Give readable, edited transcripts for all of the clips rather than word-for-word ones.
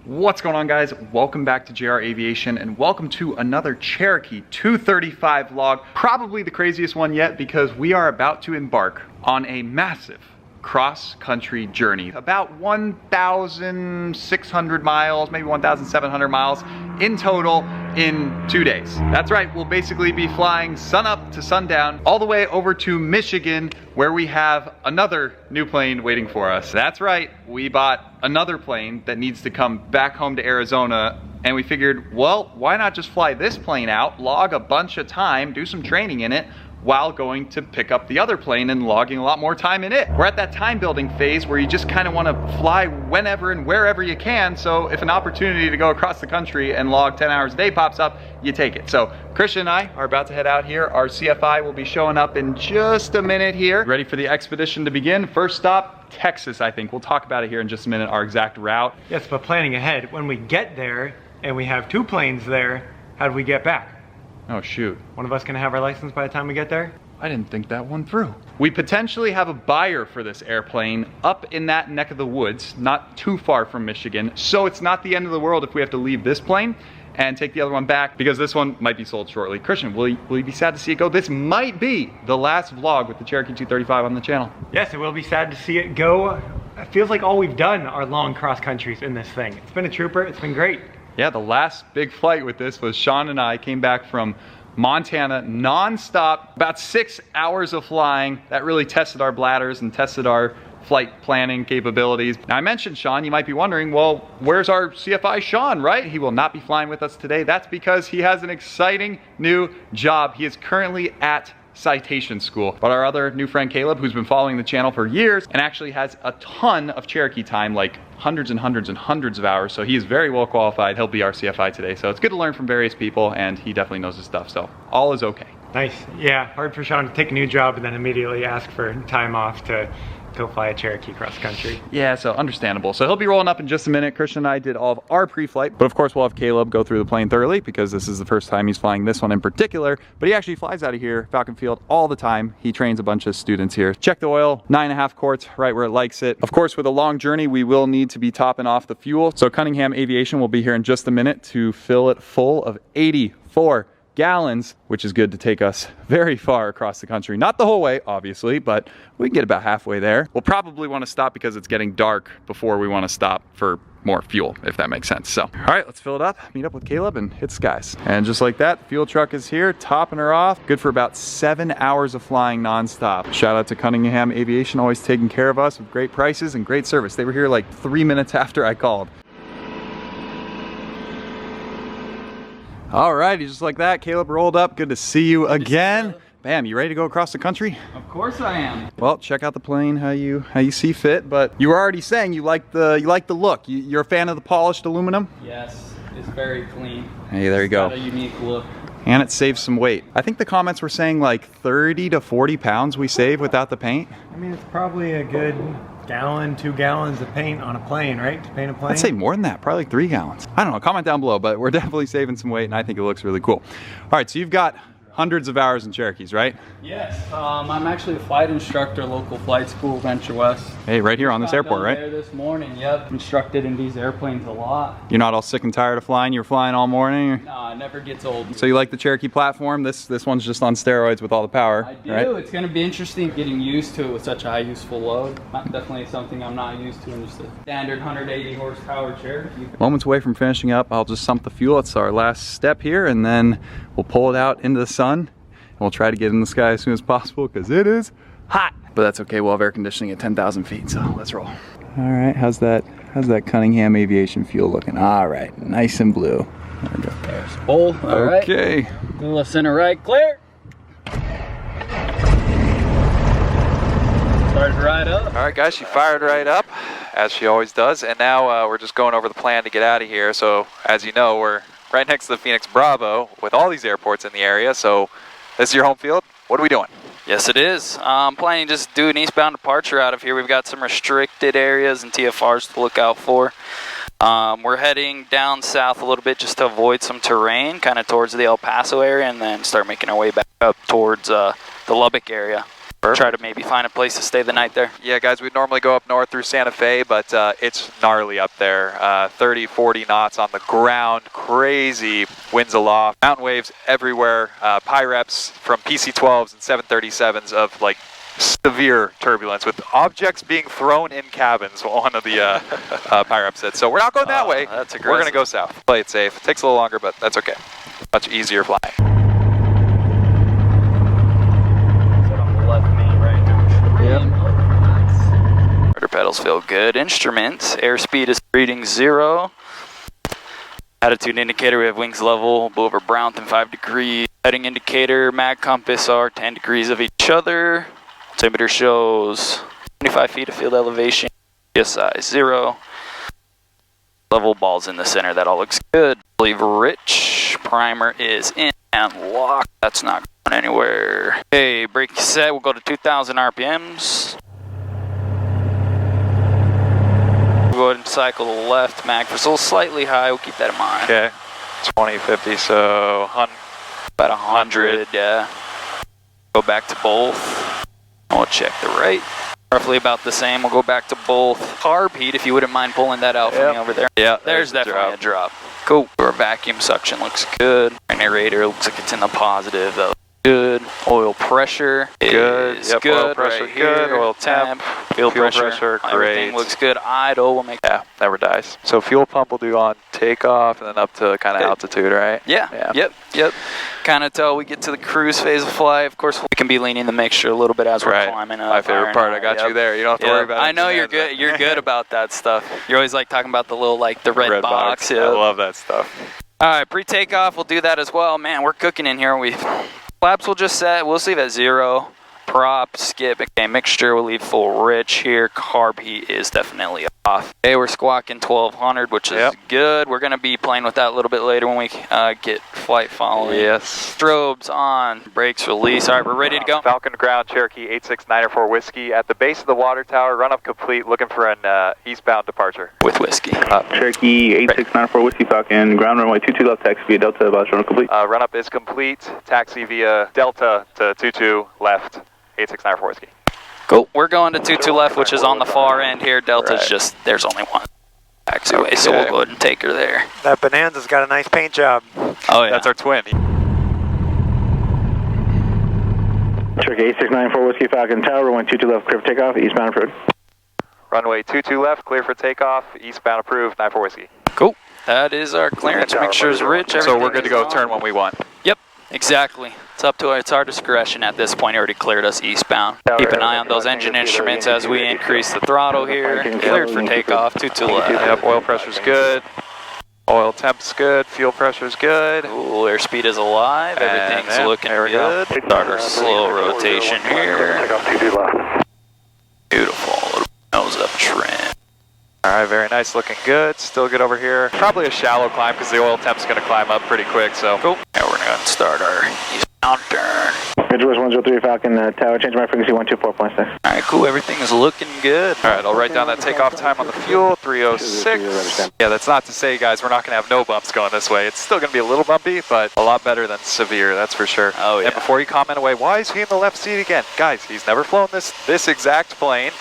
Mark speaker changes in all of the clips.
Speaker 1: What's going on, guys? Welcome back to JR Aviation and welcome to another Cherokee 235 vlog. Probably the craziest one yet because we are about to embark on a massive cross-country journey. About 1,600 miles, maybe 1,700 miles in total in 2 days. That's right, we'll basically be flying sun up to sundown all the way over to Michigan, where we have another new plane waiting for us. That's right, we bought another plane that needs to come back home to Arizona, and we figured, well, why not just fly this plane out, log a bunch of time, do some training in it, while going to pick up the other plane and logging a lot more time in it. We're at that time building phase where you just kind of want to fly whenever and wherever you can, so if an opportunity to go across the country and log 10 hours a day pops up, you take it. So Christian and I are about to head out here. Our CFI will be showing up in just a minute here. Ready for the expedition to begin. First stop, Texas, I think. We'll talk about it here in just a minute, our exact route.
Speaker 2: Yes, but planning ahead, when we get there and we have two planes there, how do we get back?
Speaker 1: Oh shoot.
Speaker 2: One of us gonna have our license by the time we get there?
Speaker 1: I didn't think that one through. We potentially have a buyer for this airplane up in that neck of the woods, not too far from Michigan. So it's not the end of the world if we have to leave this plane and take the other one back, because this one might be sold shortly. Christian, will you be sad to see it go? This might be the last vlog with the Cherokee 235 on the channel.
Speaker 2: Yes, it will be sad to see it go. It feels like all we've done are long cross countries in this thing. It's been a trooper, it's been great.
Speaker 1: Yeah, the last big flight with this was Sean and I came back from Montana non-stop, about 6 hours of flying. That really tested our bladders and tested our flight planning capabilities. Now I mentioned Sean, you might be wondering, well, where's our CFI Sean, right? He will not be flying with us today. That's because he has an exciting new job. He is currently at citation school. But our other new friend Caleb, who's been following the channel for years and actually has a ton of Cherokee time, like hundreds and hundreds and hundreds of hours, so he is very well qualified. He'll be our CFI today, so it's good to learn from various people, and he definitely knows his stuff, so all is okay.
Speaker 2: Nice. Yeah, hard for Sean to take a new job and then immediately ask for time off to go fly a Cherokee cross country.
Speaker 1: Yeah, so understandable. So he'll be rolling up in just a minute. Christian and I did all of our pre-flight, but of course we'll have Caleb go through the plane thoroughly because this is the first time he's flying this one in particular, but he actually flies out of here, Falcon Field, all the time. He trains a bunch of students here. Check the oil, 9.5 quarts, right where it likes it. Of course, with a long journey, we will need to be topping off the fuel. So Cunningham Aviation will be here in just a minute to fill it full of 84 gallons, which is good to take us very far across the country. Not the whole way, obviously, but we can get about halfway there. We'll probably want to stop because it's getting dark before we want to stop for more fuel, if that makes sense. So, all right, let's fill it up, meet up with Caleb, and hit skies. And just like that, the fuel truck is here, topping her off. Good for about 7 hours of flying nonstop. Shout out to Cunningham Aviation, always taking care of us with great prices and great service. They were here like 3 minutes after I called. Alrighty, just like that, Caleb rolled up. Good to see you again. Bam, you ready to go across the country?
Speaker 3: Of course I am.
Speaker 1: Well, check out the plane how you see fit. But you were already saying you like the look. You're a fan of the polished aluminum?
Speaker 3: Yes, it's very clean.
Speaker 1: Hey, there you go.
Speaker 3: It's got a unique look.
Speaker 1: And it saves some weight. I think the comments were saying like 30 to 40 pounds we save without the paint.
Speaker 2: I mean, it's probably a good gallon, 2 gallons of paint on a plane, right? To paint a plane?
Speaker 1: I'd say more than that, probably like 3 gallons. I don't know, comment down below, but we're definitely saving some weight and I think it looks really cool. All right, so you've got hundreds of hours in Cherokees, right?
Speaker 3: Yes, I'm actually a flight instructor, local flight school, Venture West.
Speaker 1: Hey, right here on this airport, right?
Speaker 3: There this morning, yep. Instructed in these airplanes a lot.
Speaker 1: You're not all sick and tired of flying? You were flying all morning?
Speaker 3: Nah, it never gets old.
Speaker 1: So you like the Cherokee platform? This one's just on steroids with all the power,
Speaker 3: I do.
Speaker 1: Right?
Speaker 3: It's going to be interesting getting used to it with such a high useful load. Definitely something I'm not used to in just a standard 180 horsepower Cherokee.
Speaker 1: Moments away from finishing up, I'll just sump the fuel. It's our last step here, and then we'll pull it out into the sun. And we'll try to get in the sky as soon as possible because it is hot. But that's okay, we'll have air conditioning at 10,000 feet, so let's roll. All right, how's that Cunningham Aviation fuel looking? All right, nice and blue. There we go.
Speaker 3: There's full, all right.
Speaker 1: Okay.
Speaker 3: Go left, center, right, clear. Started right up.
Speaker 1: All right, guys, she fired right up, as she always does. And now we're just going over the plan to get out of here. So, as you know, we're right next to the Phoenix Bravo with all these airports in the area. So, this is your home field. What are we doing?
Speaker 4: Yes, it is. I'm planning to just do an eastbound departure out of here. We've got some restricted areas and TFRs to look out for. We're heading down south a little bit just to avoid some terrain, kind of towards the El Paso area, and then start making our way back up towards the Lubbock area. Try to maybe find a place to stay the night there.
Speaker 1: Yeah, guys, we'd normally go up north through Santa Fe, but it's gnarly up there. 30, 40 knots on the ground, crazy winds aloft, mountain waves everywhere, Pyreps from PC-12s and 737s of like severe turbulence with objects being thrown in cabins, one of the Pyreps said. So we're not going that way.
Speaker 4: That's aggressive.
Speaker 1: We're going to go south. Play it safe. It takes a little longer, but that's okay. Much easier flying.
Speaker 4: Rudder pedals feel good. Instruments, airspeed is reading 0. Attitude indicator, we have wings level, blue over brown than 5 degrees. Heading indicator, mag compass are 10 degrees of each other. Altimeter shows 25 feet of field elevation, PSI 0. Level balls in the center, that all looks good. I believe rich, primer is in and locked. That's not going anywhere. Okay, brake set, we'll go to 2,000 RPMs. We'll go ahead and cycle the left mag for a little slightly high, we'll keep that in mind.
Speaker 1: Okay, 20, 50, so
Speaker 4: About 100, yeah. Go back to both. We'll check the right. Roughly about the same. We'll go back to both. Carb heat, if you wouldn't mind pulling that out for me over there.
Speaker 1: Yeah,
Speaker 4: There's definitely a drop. Cool. Our vacuum suction looks good. Our narrator looks like it's in the positive. That looks good. Oil pressure
Speaker 1: good.
Speaker 4: is
Speaker 1: Yep,
Speaker 4: good.
Speaker 1: oil pressure
Speaker 4: right
Speaker 1: good.
Speaker 4: here.
Speaker 1: Oil temp.
Speaker 4: Fuel
Speaker 1: Fuel
Speaker 4: pressure.
Speaker 1: pressure,
Speaker 4: Everything
Speaker 1: great.
Speaker 4: looks good. Idle will make.
Speaker 1: Yeah, never dies. So fuel pump will do on takeoff and then up to kind of
Speaker 4: Okay.
Speaker 1: altitude, right?
Speaker 4: Yeah. Yep. Kind of till we get to the cruise phase of flight. Of course, we can be leaning the mixture a little bit as we're
Speaker 1: Right.
Speaker 4: climbing up.
Speaker 1: My favorite part. I got you there. You don't have to worry about it.
Speaker 4: I know you're good. You're good about that stuff. You're always like talking about the little the red box. Yeah.
Speaker 1: I love that stuff.
Speaker 4: All right, pre-takeoff, we'll do that as well. Man, we're cooking in here. Flaps will just set. We'll leave at 0. Prop, skip. Okay, mixture, we'll leave full rich here. Carb heat is definitely off. Okay, we're squawking 1200, which is good. We're going to be playing with that a little bit later when we get flight following.
Speaker 1: Yes.
Speaker 4: Strobes on, brakes release. All right, we're ready to go.
Speaker 1: Falcon ground, Cherokee 86904 Whiskey at the base of the water tower. Run up complete, looking for an eastbound departure.
Speaker 4: With whiskey.
Speaker 5: Cherokee 8694 Whiskey Falcon, ground runway 22 left, taxi via Delta, about run complete.
Speaker 1: Run up is complete. Taxi via Delta to 22 left, 8694 Whiskey.
Speaker 4: Cool. We're going to 22 left, which is on the far end here. Delta's just, there's only one taxiway, so we'll go ahead and take her there.
Speaker 2: That Bonanza's got a nice paint job.
Speaker 4: Oh, yeah.
Speaker 1: That's our twin.
Speaker 5: Cherokee 8694 Whiskey Falcon, tower, runway 22 left, clear for takeoff, eastbound approved.
Speaker 1: Runway 22 left, clear for takeoff, eastbound approved, 94 Whiskey.
Speaker 4: Cool. That is our clearance. Mixture is rich.
Speaker 1: So we're good to go, turn when we want.
Speaker 4: Yep, exactly. It's our discretion at this point. He already cleared us eastbound. Keep an eye on those engine instruments as we increase the throttle here. Cleared for takeoff, 22 left.
Speaker 1: Yep, oil pressure's good. Oil temp's good. Fuel pressure's good.
Speaker 4: Ooh, airspeed is alive. Everything's looking good. Start our slow rotation here. Beautiful. Little nose up trim.
Speaker 1: All right, very nice, looking good. Still good over here. Probably a shallow climb because the oil temp's going to climb up pretty quick. So
Speaker 4: cool. Now we're going to start our eastbound turn.
Speaker 5: Midwest 103 Falcon, tower, change my frequency 124.6.
Speaker 4: All right, cool. Everything is looking good.
Speaker 1: all right, I'll write down that takeoff time on the fuel, 306. Yeah, that's not to say, guys, we're not going to have no bumps going this way. It's still going to be a little bumpy, but a lot better than severe, that's for sure.
Speaker 4: Oh, yeah.
Speaker 1: And before you comment away, why is he in the left seat again? Guys, he's never flown this exact plane.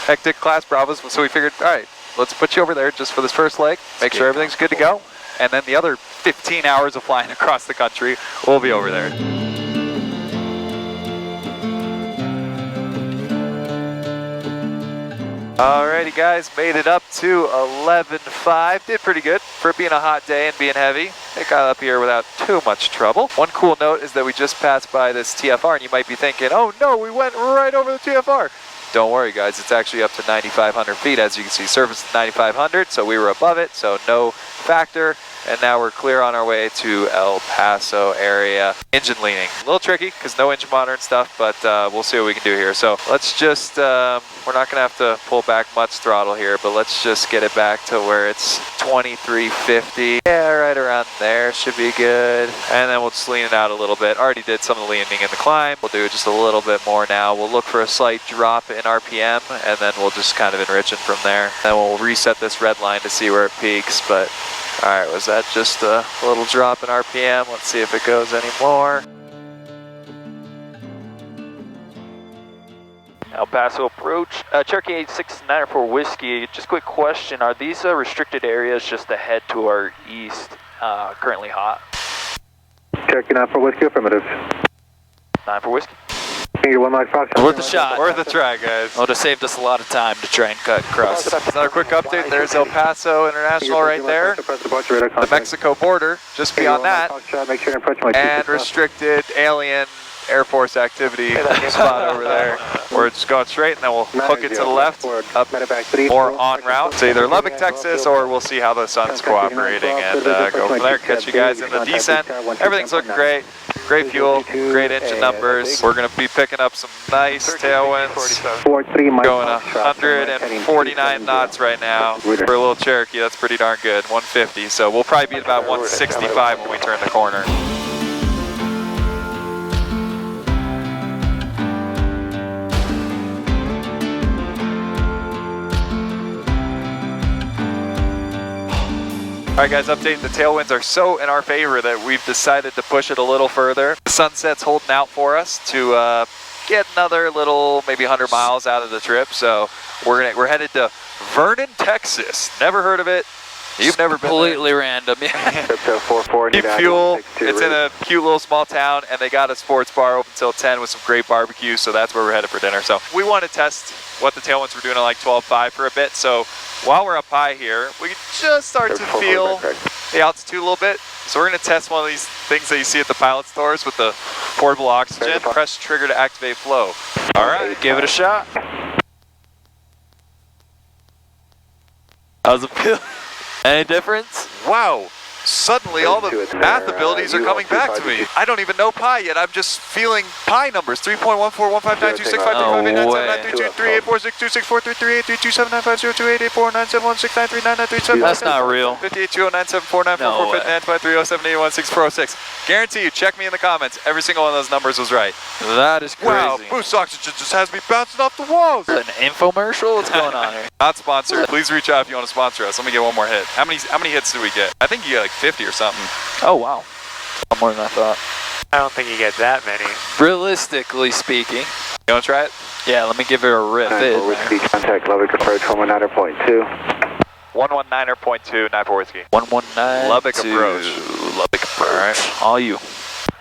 Speaker 1: Hectic class Bravos, so we figured, all right, let's put you over there just for this first leg, make sure everything's good to go, and then the other 15 hours of flying across the country, we'll be over there. Alrighty guys, made it up to 11.5. Did pretty good for it being a hot day and being heavy. It got up here without too much trouble. One cool note is that we just passed by this TFR and you might be thinking, oh no, we went right over the TFR. Don't worry guys, it's actually up to 9,500 feet. As you can see, surface is 9,500, so we were above it, so no factor. And now we're clear on our way to El Paso area. Engine leaning, a little tricky because no engine monitor and stuff, but we'll see what we can do here. So let's just, we're not gonna have to pull back much throttle here, but let's just get it back to where it's 2350. Yeah, right around there should be good. And then we'll just lean it out a little bit. Already did some of the leaning in the climb. We'll do just a little bit more now. We'll look for a slight drop in RPM, and then we'll just kind of enrich it from there. Then we'll reset this red line to see where it peaks, but all right, was that just a little drop in RPM? Let's see if it goes any more.
Speaker 4: El Paso approach. Cherokee 869 Whiskey, just quick question. Are these restricted areas just ahead to our east currently hot?
Speaker 5: Cherokee 94 Whiskey, affirmative.
Speaker 4: 9 for Whiskey.
Speaker 5: Finger 1 Mike Fox.
Speaker 4: Worth a shot.
Speaker 1: Worth a try, guys.
Speaker 4: Well, it just saved us a lot of time to try and cut across.
Speaker 1: Another quick update. There's El Paso International right there. The Mexico border, just beyond that. And restricted alien Air Force activity spot over there. We're just going straight and then we'll hook it to the left, up or en route to either Lubbock, Texas, or we'll see how the sun's cooperating and go from there. Catch you guys in the descent. Everything's looking great. Great fuel, great engine numbers. We're going to be picking up some nice tailwinds. Going 149 knots right now for a little Cherokee. That's pretty darn good. 150. So we'll probably be at about 165 when we turn the corner. All right, guys, update. The tailwinds are so in our favor that we've decided to push it a little further. The sunset's holding out for us to get another little, maybe 100 miles out of the trip. So we're headed to Vernon, Texas. Never heard of it. You've never been completely random. Yeah. Cheap fuel. It's in a cute little small town, and they got a sports bar open until 10 with some great barbecue. So that's where we're headed for dinner. So we want to test what the tailwinds were doing at like 12.5 for a bit. So while we're up high here, we can just start to feel the altitude a little bit. So we're going to test one of these things that you see at the pilot stores with the portable oxygen. Press trigger to activate flow. All right, give it a shot. How's it feel? Any difference? Wow. Suddenly all the math abilities are coming back to me. I don't even know pi yet. I'm just feeling pi numbers. 3.1415926534624338462643338379502884971693937. That's not real. 5820974944595307816406. Guarantee you, check me in the comments. Every single one of those numbers was right. That is crazy. Wow, boost oxygen just has me bouncing off the walls. An infomercial? What's going on here? Not sponsored. Please reach out if you want to sponsor us. Let me get one more hit. How many hits did we get? I think you got like 50 or something. Oh, wow. More than I thought.
Speaker 2: I don't think you get that many.
Speaker 4: Realistically speaking.
Speaker 1: You want to try it?
Speaker 4: Yeah, let me give it a rip.
Speaker 5: Whiskey, contact Lubbock approach 119.2.
Speaker 1: 119.2, 94 Whiskey.
Speaker 4: 119.
Speaker 1: Lubbock approach.
Speaker 4: Lubbock approach. All right. All you.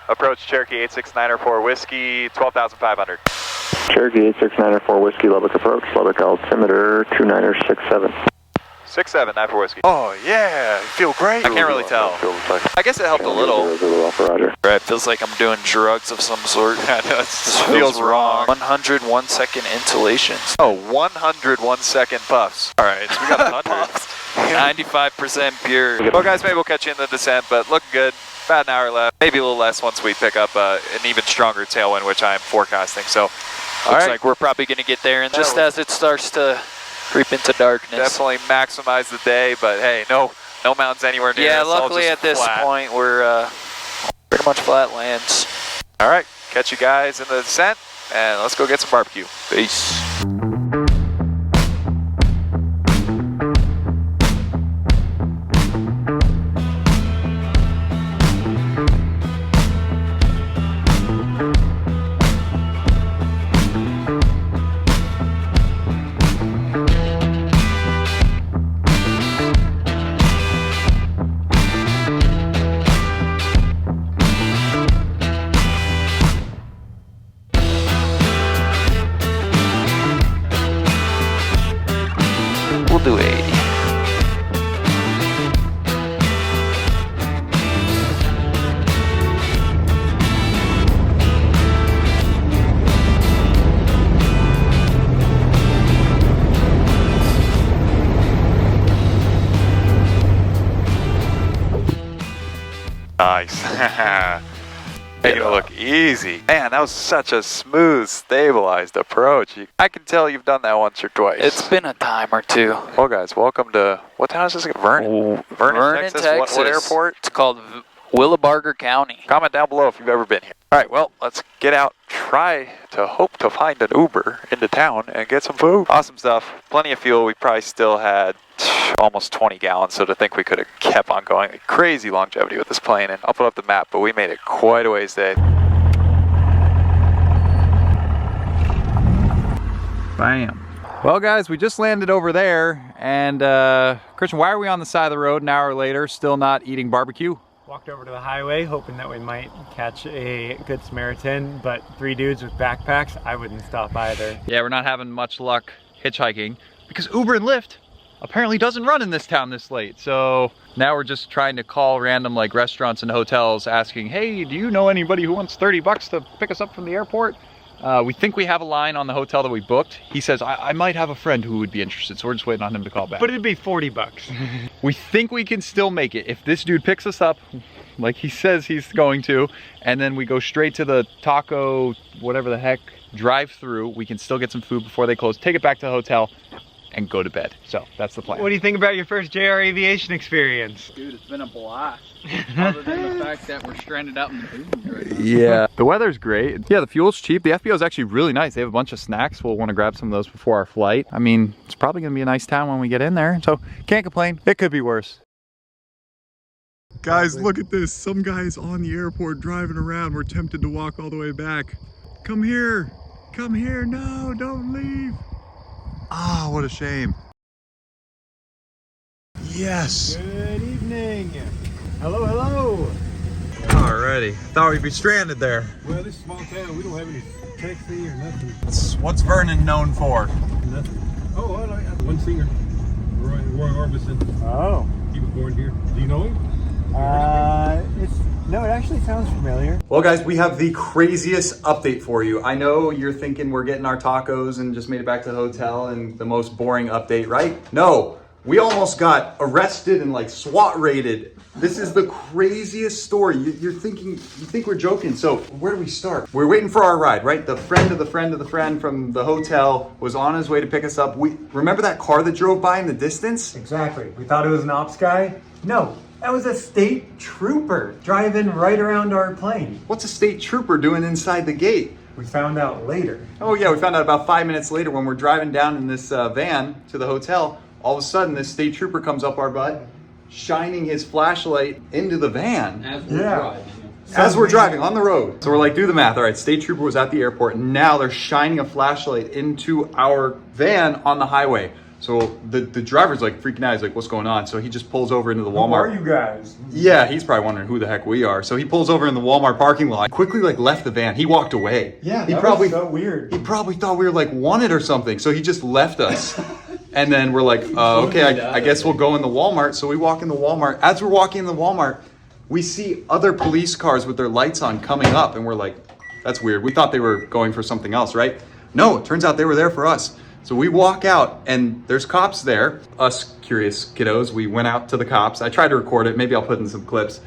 Speaker 1: Approach Cherokee 86904 Whiskey, 12,500.
Speaker 5: Cherokee 86904 Whiskey, Lubbock approach. Lubbock altimeter 2967.
Speaker 1: 67, 94 Whiskey. Oh, yeah. Feel great. I can't really tell. I guess it helped a little.
Speaker 4: Right, feels like I'm doing drugs of some sort.
Speaker 1: Yeah, no, it feels wrong.
Speaker 4: 101 second inhalations.
Speaker 1: Oh, 101 second puffs. All right, so we got 100.
Speaker 4: 95% pure.
Speaker 1: Well, guys, maybe we'll catch you in the descent, but looking good. About an hour left. Maybe a little less once we pick up an even stronger tailwind, which I'm forecasting. So,
Speaker 4: looks like we're probably going to get there, and just as it starts to creep into darkness.
Speaker 1: Definitely maximize the day, but hey, no mountains anywhere near.
Speaker 4: Yeah,
Speaker 1: us,
Speaker 4: luckily at this point we're pretty much flat lands.
Speaker 1: All right, catch you guys in the descent, and let's go get some barbecue. Peace.
Speaker 4: We'll do 80.
Speaker 1: Nice. Making it look easy. Man, that was such a smooth, stabilized approach. I can tell you've done that once or twice.
Speaker 4: It's been a time or two.
Speaker 1: Well, guys, welcome to, what town is this again? Vernon, Texas. What airport?
Speaker 4: It's called Willibarger County.
Speaker 1: Comment down below if you've ever been here. All right, well, let's get out, try to hope to find an Uber into town and get some food. Awesome stuff. Plenty of fuel. We probably still had almost 20 gallons, so to think we could have kept on going. Crazy longevity with this plane, and I'll put up the map, but we made it quite a ways today. Bam. Well guys, we just landed over there, and Christian, why are we on the side of the road an hour later still not eating barbecue?
Speaker 2: Walked over to the highway hoping that we might catch a good Samaritan, but 3 dudes with backpacks, I wouldn't stop either.
Speaker 1: Yeah, we're not having much luck hitchhiking because Uber and Lyft apparently doesn't run in this town this late. So now we're just trying to call random like restaurants and hotels asking, hey, do you know anybody who wants 30 bucks to pick us up from the airport? We think we have a line on the hotel that we booked. He says, I might have a friend who would be interested, so we're just waiting on him to call back.
Speaker 2: But it'd be 40 bucks.
Speaker 1: We think we can still make it if this dude picks us up like he says he's going to, and then we go straight to the taco, whatever the heck, drive through. We can still get some food before they close, take it back to the hotel, and go to bed. So that's the plan.
Speaker 2: What do you think about your first JR Aviation experience?
Speaker 3: Dude, it's been a blast. Other than the fact that we're stranded out in the boonies right now.
Speaker 1: Yeah, the weather's great. Yeah, the fuel's cheap. The FBO is actually really nice. They have a bunch of snacks. We'll want to grab some of those before our flight. I mean, it's probably gonna be a nice town when we get in there, so can't complain. It could be worse. Guys, look at this. Some guy's on the airport driving around. We're tempted to walk all the way back. Come here. Come here. No, don't leave. Ah, what a shame. Yes.
Speaker 2: Good evening. Hello, hello.
Speaker 1: Alrighty. Thought we'd be stranded there.
Speaker 6: Well, this small town, we don't have any taxi or nothing.
Speaker 1: What's Vernon known for?
Speaker 6: Nothing. Oh, I like one singer, Roy Orbison.
Speaker 2: Oh.
Speaker 6: He was born here. Do you know him?
Speaker 2: No, it actually sounds familiar.
Speaker 1: Well guys, we have the craziest update for you. I know you're thinking we're getting our tacos and just made it back to the hotel and the most boring update, right? No, we almost got arrested and like SWAT raided. This is the craziest story. You think we're joking. So where do we start? We're waiting for our ride, right? The friend of the friend of the friend from the hotel was on his way to pick us up. Remember that car that drove by in the distance?
Speaker 2: Exactly. We thought it was an ops guy. No, that was a state trooper driving right around our plane.
Speaker 1: What's a state trooper doing inside the gate?
Speaker 2: We found out later.
Speaker 1: Oh yeah, we found out about 5 minutes later when we're driving down in this van to the hotel. All of a sudden, this state trooper comes up our butt, shining his flashlight into the van.
Speaker 3: As we're driving.
Speaker 1: As we're driving on the road. So we're like, do the math. All right, state trooper was at the airport, and now they're shining a flashlight into our van on the highway. So the driver's like freaking out. He's like, what's going on? So he just pulls over into the Walmart.
Speaker 2: Who are you guys?
Speaker 1: Yeah, he's probably wondering who the heck we are. So he pulls over in the Walmart parking lot, quickly like left the van. He walked away.
Speaker 2: Yeah,
Speaker 1: he
Speaker 2: that
Speaker 1: probably
Speaker 2: was so weird.
Speaker 1: He probably thought we were like wanted or something. So he just left us. And then we're like, okay, I guess we'll go in the Walmart. So we walk in the Walmart. As we're walking in the Walmart, we see other police cars with their lights on coming up. And we're like, that's weird. We thought they were going for something else, right? No, it turns out they were there for us. So we walk out and there's cops there. Us curious kiddos, we went out to the cops. I tried to record it. Maybe I'll put in some clips.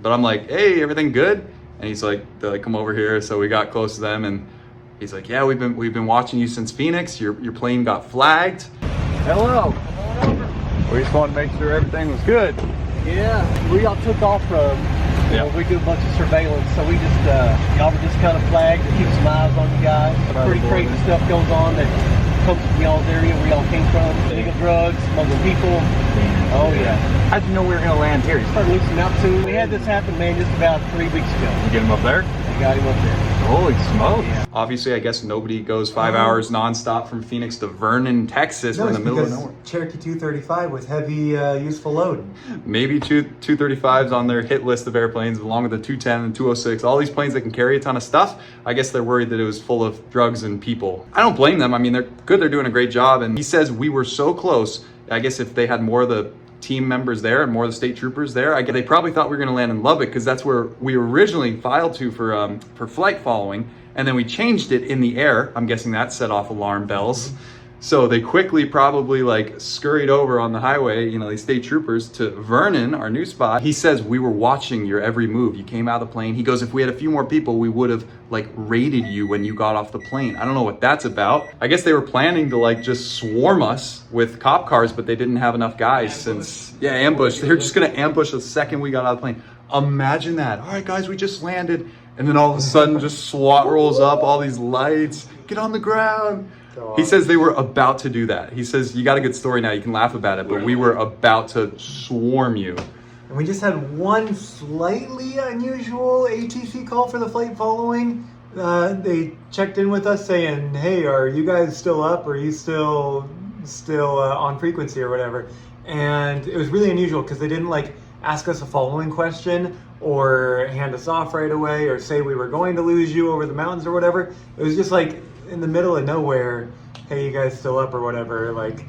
Speaker 1: But I'm like, hey, everything good? And he's like, they're like, come over here. So we got close to them and he's like, yeah, we've been watching you since Phoenix. Your plane got flagged. Hello. We just wanted to make sure everything was good.
Speaker 7: Yeah, we all took off from, we do a bunch of surveillance, so we just, y'all were just kind of flagged to keep some eyes on you guys. Pretty crazy stuff goes on that comes from y'all's area where y'all came from. Illegal drugs, smuggled people. Oh yeah.
Speaker 1: How'd you know we were gonna land here?
Speaker 7: Started loosening up soon. We had this happen, man, just about 3 weeks ago.
Speaker 1: You get him up there?
Speaker 7: We got him up there.
Speaker 1: Holy smokes. Yeah. Obviously, I guess nobody goes 5 hours nonstop from Phoenix to Vernon, Texas. We're in the middle of nowhere.
Speaker 2: Cherokee 235 with heavy useful load.
Speaker 1: Maybe 235s on their hit list of airplanes, along with the 210 and 206. All these planes that can carry a ton of stuff. I guess they're worried that it was full of drugs and people. I don't blame them. I mean, they're good. They're doing a great job. And he says we were so close. I guess if they had more of the team members there and more of the state troopers there, they probably thought we were going to land in Lubbock because that's where we originally filed to for flight following, and then we changed it in the air. I'm guessing that set off alarm bells. So they quickly probably like scurried over on the highway, you know, these state troopers to Vernon, our new spot. He says, we were watching your every move. You came out of the plane. He goes, if we had a few more people, we would have like raided you when you got off the plane. I don't know what that's about. I guess they were planning to like just swarm us with cop cars, but they didn't have enough guys since, ambush. They're just gonna ambush the second we got out of the plane. Imagine that. All right, guys, we just landed. And then all of a sudden just SWAT rolls up, all these lights, get on the ground. He says they were about to do that. He says, you got a good story now, you can laugh about it, but we were about to swarm you.
Speaker 2: And we just had one slightly unusual ATC call for the flight following. They checked in with us saying, "Hey, are you guys still up? Are you still on frequency or whatever?" And it was really unusual because they didn't like ask us a following question or hand us off right away or say we were going to lose you over the mountains or whatever. It was just like in the middle of nowhere, "Hey, you guys still up?" or whatever. Like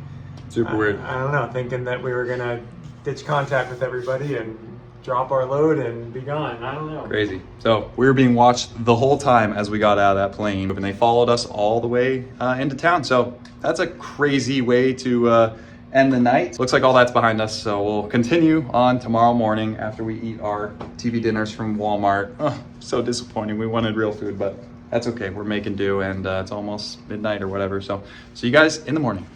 Speaker 1: Super weird.
Speaker 2: I don't know, thinking that we were gonna ditch contact with everybody and drop our load and be gone. I don't know.
Speaker 1: Crazy. So we were being watched the whole time as we got out of that plane, and they followed us all the way into town. So that's a crazy way to end the night. Looks like all that's behind us. So we'll continue on tomorrow morning after we eat our TV dinners from Walmart. Oh, so disappointing. We wanted real food, but that's okay. We're making do, and it's almost midnight or whatever. So see you guys in the morning.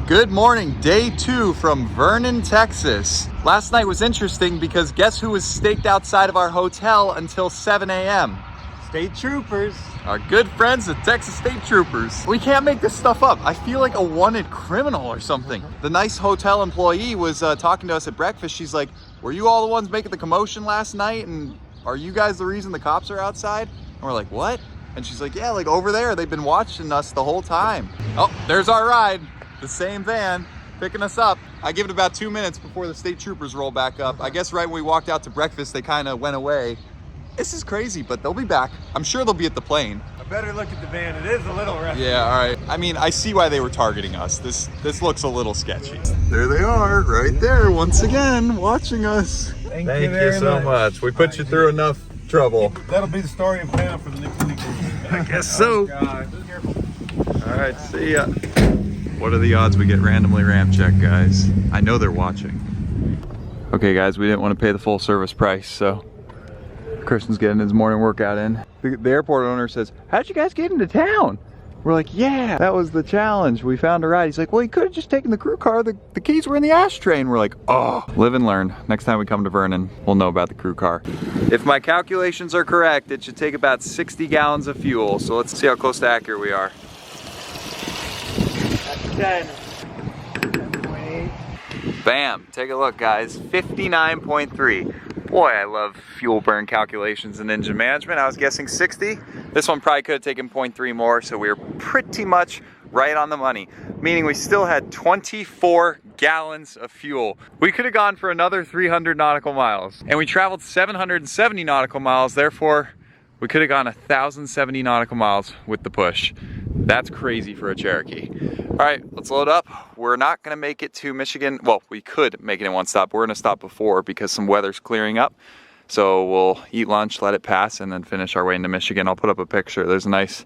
Speaker 1: Good morning, day 2 from Vernon, Texas. Last night was interesting because guess who was staked outside of our hotel until 7 a.m.?
Speaker 2: State troopers.
Speaker 1: Our good friends, the Texas State Troopers. We can't make this stuff up. I feel like a wanted criminal or something. The nice hotel employee was talking to us at breakfast. She's like, "Were you all the ones making the commotion last night? And are you guys the reason the cops are outside?" And we're like, "What?" And she's like, "Yeah, like over there, they've been watching us the whole time." Oh, there's our ride. The same van picking us up. I give it about 2 minutes before the state troopers roll back up. I guess right when we walked out to breakfast, they kind of went away. This is crazy, but they'll be back. I'm sure they'll be at the plane.
Speaker 2: I better look at the van. It is a little rough.
Speaker 1: Yeah, all right. I mean, I see why they were targeting us. This looks a little sketchy. There they are, right there, once again, watching us.
Speaker 6: Thank you so much.
Speaker 1: We put you through enough trouble.
Speaker 6: That'll be the story of town for the next week.
Speaker 1: I guess so.
Speaker 6: God. Be careful.
Speaker 1: All right, see ya. What are the odds we get randomly ram checked, guys? I know they're watching. Okay, guys, we didn't want to pay the full service price, so Christian's getting his morning workout in. The airport owner says, "How'd you guys get into town?" We're like, "Yeah, that was the challenge. We found a ride." He's like, "Well, you could have just taken the crew car. The keys were in the ashtray." And we're like, "Oh, live and learn. Next time we come to Vernon, we'll know about the crew car." If my calculations are correct, it should take about 60 gallons of fuel. So let's see how close to accurate we are.
Speaker 2: 10.
Speaker 1: Bam, take a look, guys. 59.3. Boy, I love fuel burn calculations and engine management. I was guessing 60. This one probably could have taken 0.3 more, so we were pretty much right on the money, meaning we still had 24 gallons of fuel. We could have gone for another 300 nautical miles, and we traveled 770 nautical miles, therefore we could have gone 1,070 nautical miles with the push. That's crazy for a Cherokee. All right, let's load up. We're not gonna make it to Michigan. Well, we could make it in one stop. We're gonna stop before because some weather's clearing up. So we'll eat lunch, let it pass, and then finish our way into Michigan. I'll put up a picture. There's a nice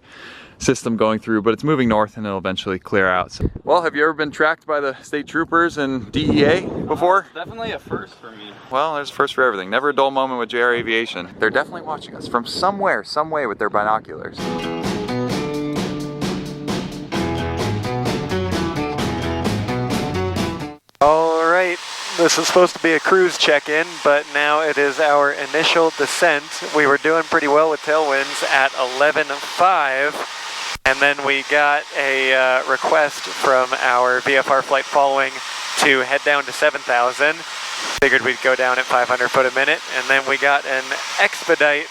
Speaker 1: system going through, but it's moving north and it'll eventually clear out. So, well, have you ever been tracked by the state troopers and DEA before?
Speaker 3: Definitely a first for me.
Speaker 1: Well, there's a first for everything. Never a dull moment with JR Aviation. They're definitely watching us from somewhere, some way with their binoculars.
Speaker 2: All right, this is supposed to be a cruise check-in, but now it is our initial descent. We were doing pretty well with tailwinds at 11.5, and then we got a request from our VFR flight following to head down to 7,000. Figured we'd go down at 500 foot a minute, and then we got an expedite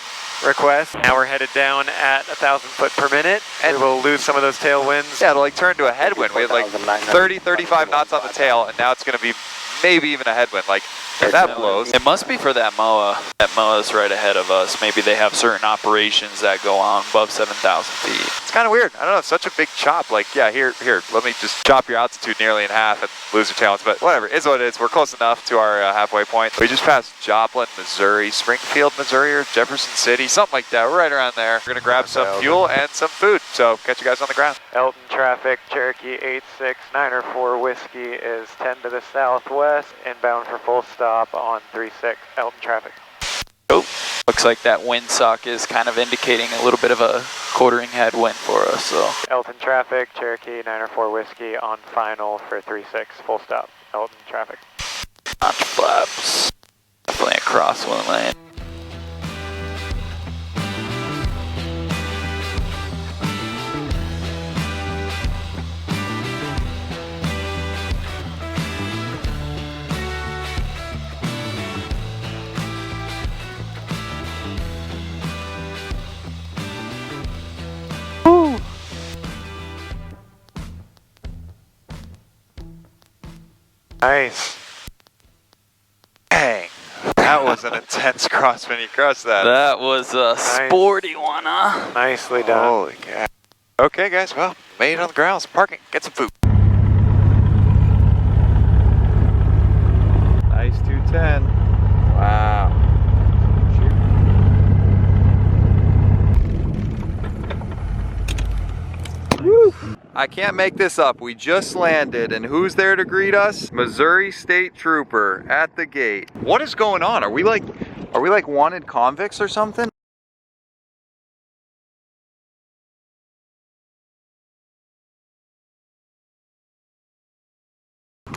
Speaker 2: request. Now we're headed down at 1,000 foot per minute, and we will lose some of those tailwinds.
Speaker 1: Yeah, it'll like turn to a headwind. We had like 30, 35 knots on the tail, and now it's gonna be maybe even a headwind. Like, if that blows.
Speaker 4: It must be for that MOA. That MOA's right ahead of us. Maybe they have certain operations that go on above 7,000 feet.
Speaker 1: It's kind of weird. I don't know, it's such a big chop. Like, yeah, here, let me just chop your altitude nearly in half and lose your tailwinds. But whatever, it's what it is. We're close enough to our halfway point. We just passed Joplin, Missouri, Springfield, Missouri, or Jefferson City, something like that. We're right around there. We're gonna grab some fuel and some food. So catch you guys on the ground.
Speaker 2: Elton traffic, Cherokee 86904 Whiskey is 10 to the southwest, inbound for full stop on 36 Elton traffic.
Speaker 4: Oh, looks like that windsock is kind of indicating a little bit of a quartering headwind for us. So
Speaker 2: Elton traffic, Cherokee 904 Whiskey on final for 36 full stop Elton traffic.
Speaker 4: notch flaps, definitely across one lane.
Speaker 2: Nice. Dang. That was an intense cross when you crossed that.
Speaker 4: That was a sporty one, huh?
Speaker 2: Nicely done. Holy cow. Okay, guys, well, made it on the ground. Let's park it, get some food.
Speaker 1: Nice 210. Wow. Woo. I can't make this up. We just landed, and who's there to greet us? Missouri State Trooper at the gate. What is going on? Are we like wanted convicts or something?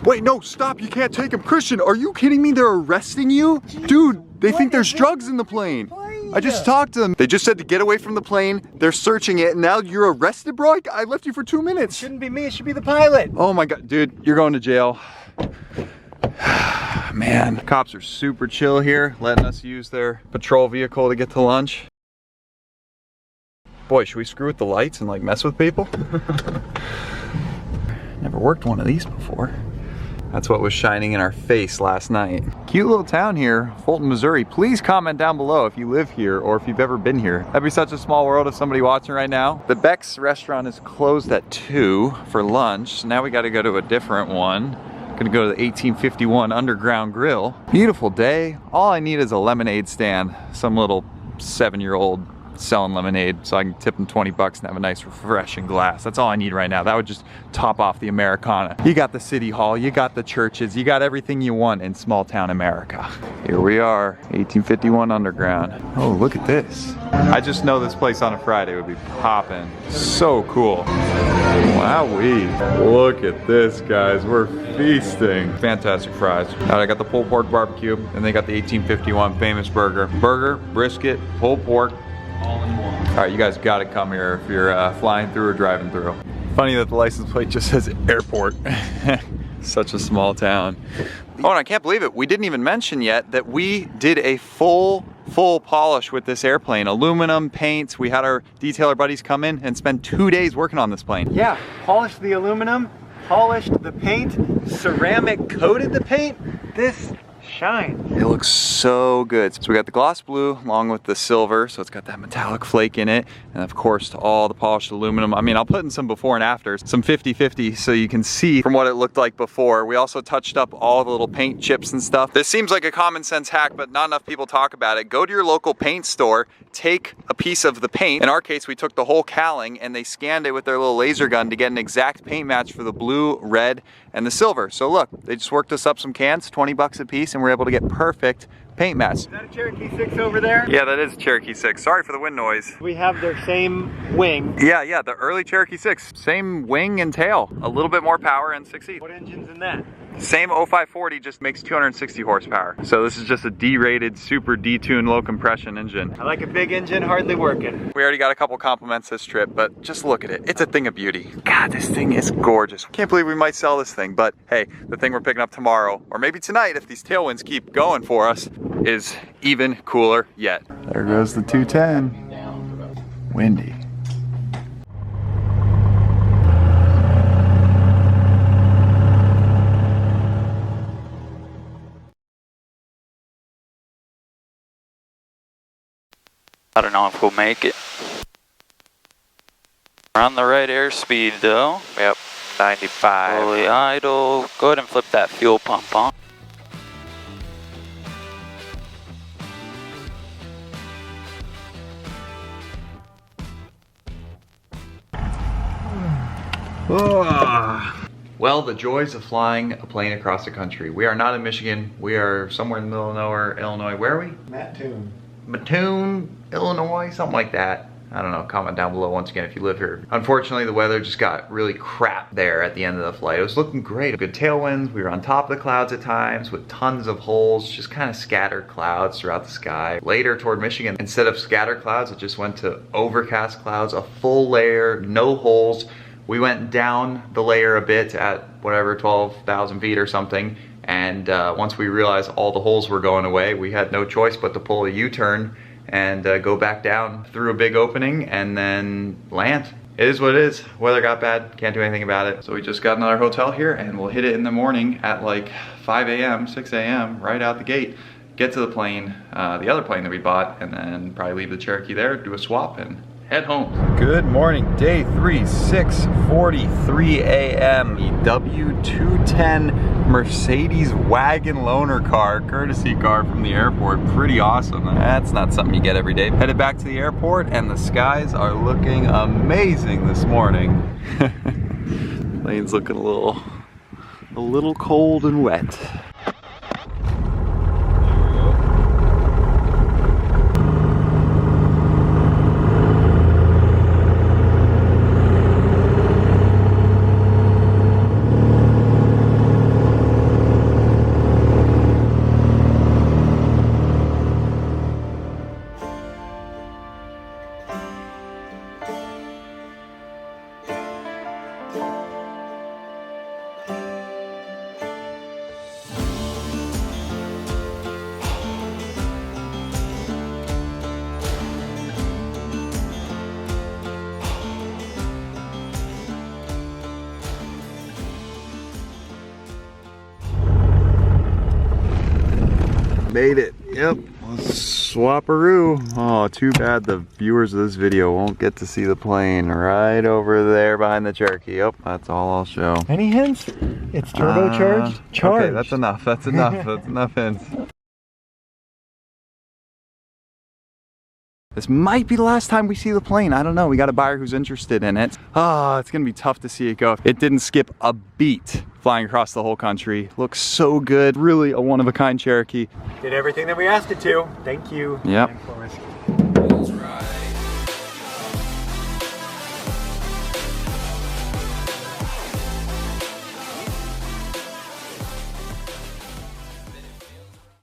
Speaker 1: Wait, no, stop, you can't take him. Christian, are you kidding me? They're arresting you? Dude, they think there's drugs in the plane. I just talked to them. They just said to get away from the plane. They're searching it, and now you're arrested, bro? I left you for 2 minutes.
Speaker 7: It shouldn't be me, it should be the pilot.
Speaker 1: Oh my God, dude, you're going to jail. Man, cops are super chill here, letting us use their patrol vehicle to get to lunch. Boy, should we screw with the lights and like mess with people? Never worked one of these before. That's what was shining in our face last night. Cute little town here, Fulton, Missouri. Please comment down below if you live here or if you've ever been here. That'd be such a small world if somebody watching right now. The Beck's restaurant is closed at 2 for lunch. So now we gotta go to a different one. Gonna go to the 1851 Underground Grill. Beautiful day. All I need is a lemonade stand. Some little 7-year-old selling lemonade so I can tip them 20 bucks and have a nice refreshing glass. That's all I need right now. That would just top off the Americana. You got the city hall, you got the churches, you got everything you want in small town America. Here we are, 1851 Underground. Oh, look at this. I just know this place on a Friday would be popping. So cool. Wowee. Look at this, guys. We're feasting. Fantastic fries. All right, I got the pulled pork barbecue, and they got the 1851 famous burger. Burger, brisket, pulled pork, all in one. All right, you guys gotta come here if you're flying through or driving through. Funny that the license plate just says airport. Such a small town. Oh, and I can't believe it. We didn't even mention yet that we did a full polish with this airplane. Aluminum, paints. We had our detailer buddies come in and spend 2 days working on this plane.
Speaker 7: Yeah, polished the aluminum, polished the paint, ceramic coated the paint. This shine.
Speaker 1: It looks so good. So we got the gloss blue along with the silver, so it's got that metallic flake in it, and of course all the polished aluminum. I mean, I'll put in some before and afters, some 50-50, so you can see from what it looked like before. We also touched up all the little paint chips and stuff. This seems like a common sense hack, but not enough people talk about it. Go to your local paint store, take a piece of the paint. In our case, we took the whole cowling and they scanned it with their little laser gun to get an exact paint match for the blue, red, and the silver. So look, they just worked us up some cans, 20 bucks a piece, and we're able to get perfect paint match.
Speaker 7: Is that a Cherokee 6 over there?
Speaker 1: Yeah, that is a Cherokee 6. Sorry for the wind noise.
Speaker 7: We have their same wing.
Speaker 1: Yeah, the early Cherokee 6. Same wing and tail. A little bit more power and 6E.
Speaker 7: What engine's in that?
Speaker 1: Same 0540, just makes 260 horsepower. So this is just a D-rated, super detuned, low compression engine.
Speaker 7: I like a big engine, hardly working.
Speaker 1: We already got a couple compliments this trip, but just look at it. It's a thing of beauty. God, this thing is gorgeous. Can't believe we might sell this thing, but hey, the thing we're picking up tomorrow, or maybe tonight if these tailwinds keep going for us, is even cooler yet. There goes the 210. Windy.
Speaker 4: I don't know if we'll make it. We're on the right airspeed though.
Speaker 2: Yep, 95.
Speaker 4: Fully idle. Go ahead and flip that fuel pump on.
Speaker 1: Well, the joys of flying a plane across the country. We are not in Michigan. We are somewhere in the middle of nowhere, Illinois. Where are we? Mattoon, Illinois, something like that. I don't know, comment down below once again if you live here. Unfortunately, the weather just got really crap there at the end of the flight. It was looking great. Good tailwinds, we were on top of the clouds at times with tons of holes, just kind of scattered clouds throughout the sky. Later toward Michigan, instead of scattered clouds, it just went to overcast clouds, a full layer, no holes. We went down the layer a bit at whatever, 12,000 feet or something. And once we realized all the holes were going away, we had no choice but to pull a U-turn and go back down through a big opening and then land. it is what it is. Weather got bad, can't do anything about it. So we just got another hotel here and we'll hit it in the morning at like 5 a.m., 6 a.m. right out the gate. Get to the plane, the other plane that we bought, and then probably leave the Cherokee there, do a swap, and head home. Good morning, day 3, 6:43 a.m. The W210 Mercedes wagon loaner car, courtesy car from the airport. Pretty awesome. That's not something you get every day. Headed back to the airport, and the skies are looking amazing this morning. Plane's looking a little cold and wet. Made it. Yep. Swaparoo. Oh, too bad the viewers of this video won't get to see the plane right over there behind the Cherokee. Yep, that's all I'll show.
Speaker 7: Any hints? It's turbocharged. Charged.
Speaker 1: Okay, that's enough. That's enough. That's enough hints. This might be the last time we see the plane. I don't know. We got a buyer who's interested in it. Oh, it's gonna be tough to see it go. It didn't skip a beat flying across the whole country. Looks so good. Really a one-of-a-kind Cherokee.
Speaker 7: Did everything that we asked it to. Thank you.
Speaker 1: Yep.